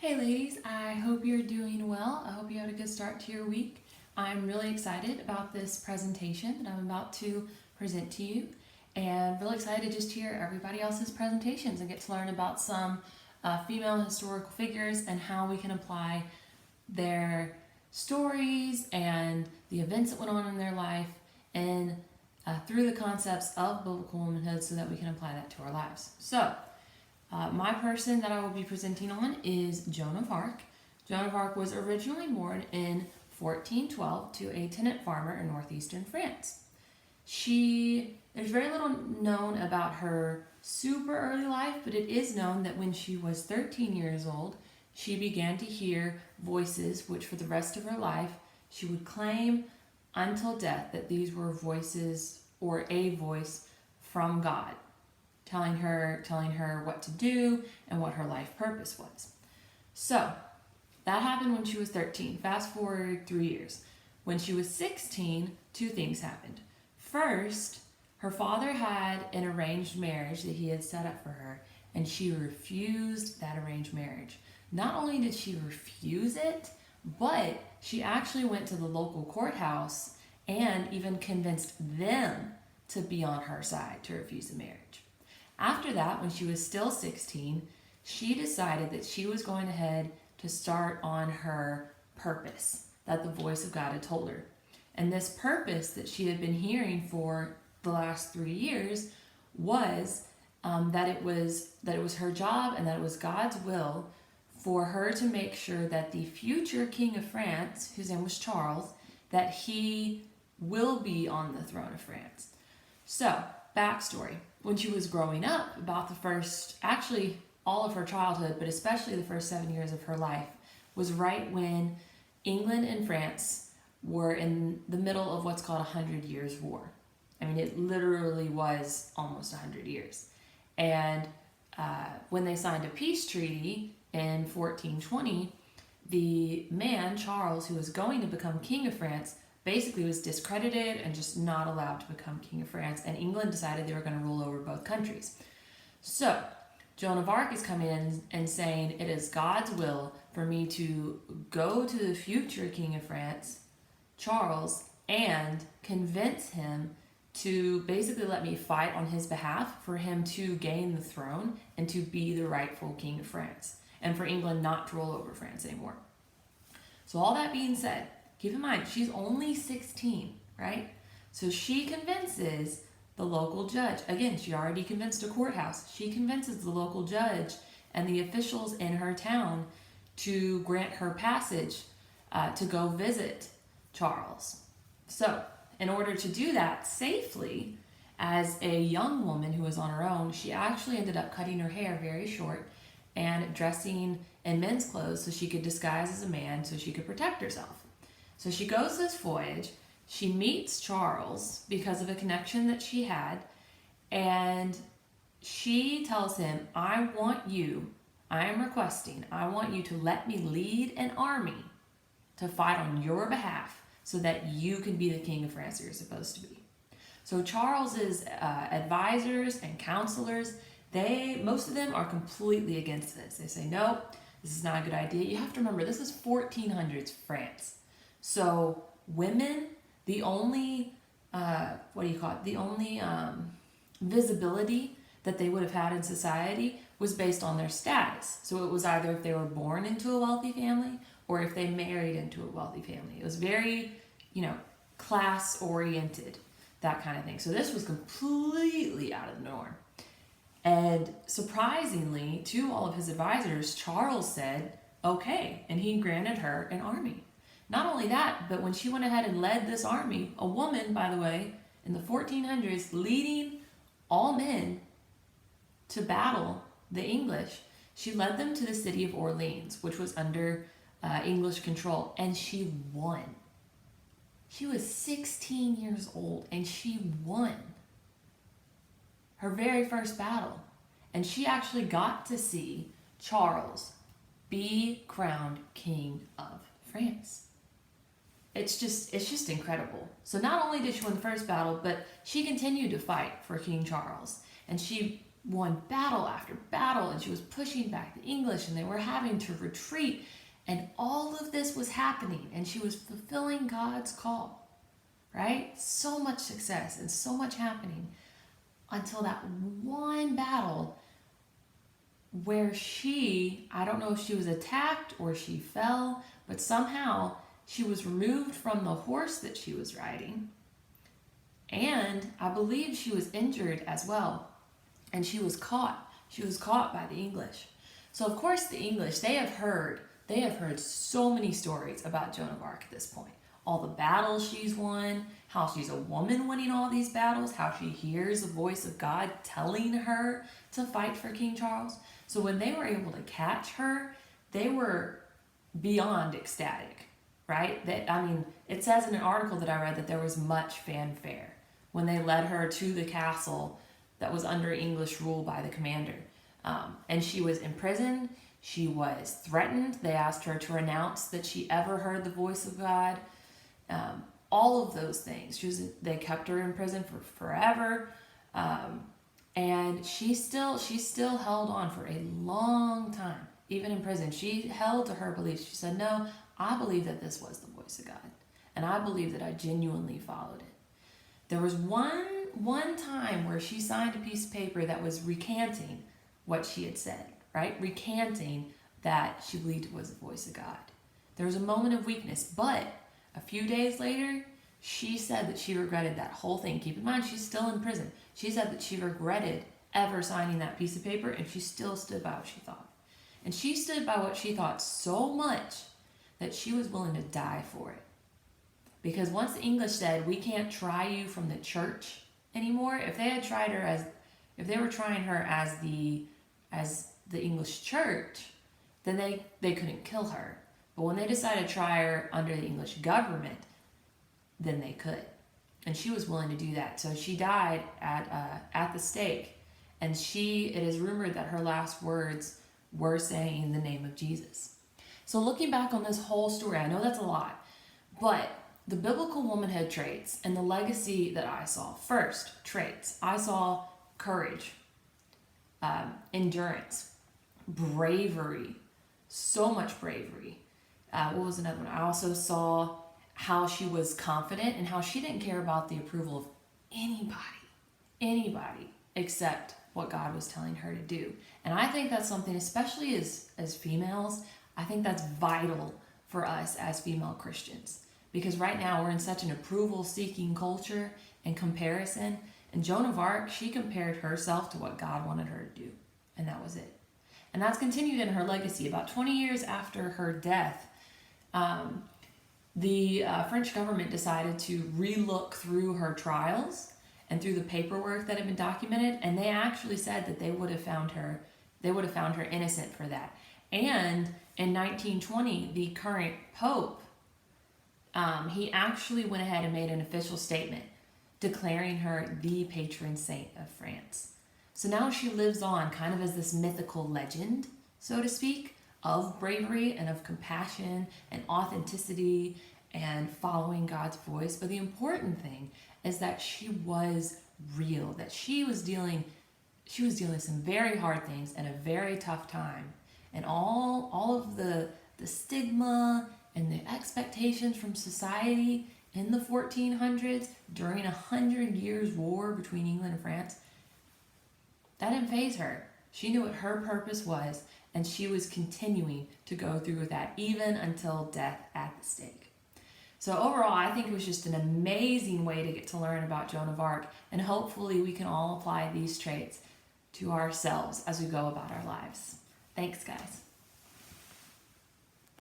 Hey ladies, I hope you're doing well. I hope you had a good start to your week. I'm really excited about this presentation that I'm about to present to you, and really excited to just hear everybody else's presentations and get to learn about some female historical figures and how we can apply their stories and the events that went on in their life and through the concepts of biblical womanhood so that we can apply that to our lives. So, my person that I will be presenting on is Joan of Arc. Joan of Arc was originally born in 1412 to a tenant farmer in northeastern France. There's very little known about her super early life, but it is known that when she was 13 years old, she began to hear voices, which for the rest of her life, she would claim until death that these were voices or a voice from God, telling her what to do and what her life purpose was. So that happened when she was 13. Fast forward 3 years. When she was 16, two things happened. First, her father had an arranged marriage that he had set up for her, and she refused that arranged marriage. Not only did she refuse it, but she actually went to the local courthouse and even convinced them to be on her side to refuse the marriage. After that, when she was still 16, she decided that she was going ahead to start on her purpose that the voice of God had told her. And this purpose that she had been hearing for the last 3 years was that it was her job and that it was God's will for her to make sure that the future King of France, whose name was Charles, that he will be on the throne of France. So, backstory. When she was growing up, about actually all of her childhood, but especially the first 7 years of her life, was right when England and France were in the middle of what's called a 100 Years' War. I mean, it literally was almost 100 years. And when they signed a peace treaty in 1420, the man, Charles, who was going to become King of France, basically was discredited and just not allowed to become King of France, and England decided they were going to rule over both countries. So, Joan of Arc is coming in and saying, it is God's will for me to go to the future King of France, Charles, and convince him to basically let me fight on his behalf for him to gain the throne and to be the rightful King of France, and for England not to rule over France anymore. So all that being said, keep in mind, she's only 16, right? So she convinces the local judge. Again, she already convinced a courthouse. She convinces the local judge and the officials in her town to grant her passage to go visit Charles. So, in order to do that safely, as a young woman who was on her own, she actually ended up cutting her hair very short and dressing in men's clothes so she could disguise as a man so she could protect herself. So she goes this voyage, she meets Charles because of a connection that she had, and she tells him, I want you to let me lead an army to fight on your behalf so that you can be the King of France that you're supposed to be. So Charles's advisors and counselors, most of them are completely against this. They say, no, this is not a good idea. You have to remember, this is 1400s France. So women, the only, visibility that they would have had in society was based on their status. So it was either if they were born into a wealthy family or if they married into a wealthy family. It was very, class oriented, that kind of thing. So this was completely out of the norm. And surprisingly, to all of his advisors, Charles said, okay, and he granted her an army. Not only that, but when she went ahead and led this army, a woman, by the way, in the 1400s, leading all men to battle the English, she led them to the city of Orleans, which was under English control, and she won. She was 16 years old, and she won her very first battle. And she actually got to see Charles be crowned King of France. It's just incredible. So not only did she win the first battle, but she continued to fight for King Charles. And she won battle after battle, and she was pushing back the English, and they were having to retreat. And all of this was happening, and she was fulfilling God's call, right? So much success and so much happening until that one battle where I don't know if she was attacked or she fell, but somehow she was removed from the horse that she was riding. And I believe she was injured as well. And she was caught. She was caught by the English. So of course the English, they have heard so many stories about Joan of Arc at this point. All the battles she's won, how she's a woman winning all these battles, how she hears the voice of God telling her to fight for King Charles. So when they were able to catch her, they were beyond ecstatic, right? It says in an article that I read that there was much fanfare when they led her to the castle that was under English rule by the commander. And she was imprisoned. She was threatened. They asked her to renounce that she ever heard the voice of God. All of those things. They kept her in prison for forever. And she still held on for a long time, even in prison. She held to her beliefs. She said, no, I believe that this was the voice of God. And I believe that I genuinely followed it. There was one time where she signed a piece of paper that was recanting what she had said, right? Recanting that she believed it was the voice of God. There was a moment of weakness, but a few days later, she said that she regretted that whole thing. Keep in mind, she's still in prison. She said that she regretted ever signing that piece of paper, and she still stood by what she thought. And she stood by what she thought so much that she was willing to die for it. Because once the English said, we can't try you from the church anymore, if they were trying her as the English church, then they couldn't kill her. But when they decided to try her under the English government, then they could. And she was willing to do that. So she died at the stake. And it is rumored that her last words were saying the name of Jesus. So looking back on this whole story, I know that's a lot, but the biblical womanhood traits and the legacy that I saw. First, traits. I saw courage, endurance, bravery, so much bravery. What was another one? I also saw how she was confident and how she didn't care about the approval of anybody except what God was telling her to do. And I think that's something, especially as females, I think that's vital for us as female Christians. Because right now we're in such an approval-seeking culture and comparison. And Joan of Arc, she compared herself to what God wanted her to do. And that was it. And that's continued in her legacy. About 20 years after her death, the French government decided to re-look through her trials and through the paperwork that had been documented, and they actually said that they would have found her innocent for that. And in 1920, the current Pope, he actually went ahead and made an official statement declaring her the patron saint of France. So now she lives on kind of as this mythical legend, so to speak, of bravery and of compassion and authenticity and following God's voice. But the important thing is that she was real, that she was dealing with some very hard things at a very tough time. And all of the stigma and the expectations from society in the 1400s during 100 years war between England and France, that didn't faze her. She knew what her purpose was, and she was continuing to go through with that even until death at the stake. So overall, I think it was just an amazing way to get to learn about Joan of Arc, and hopefully we can all apply these traits to ourselves as we go about our lives. Thanks, guys.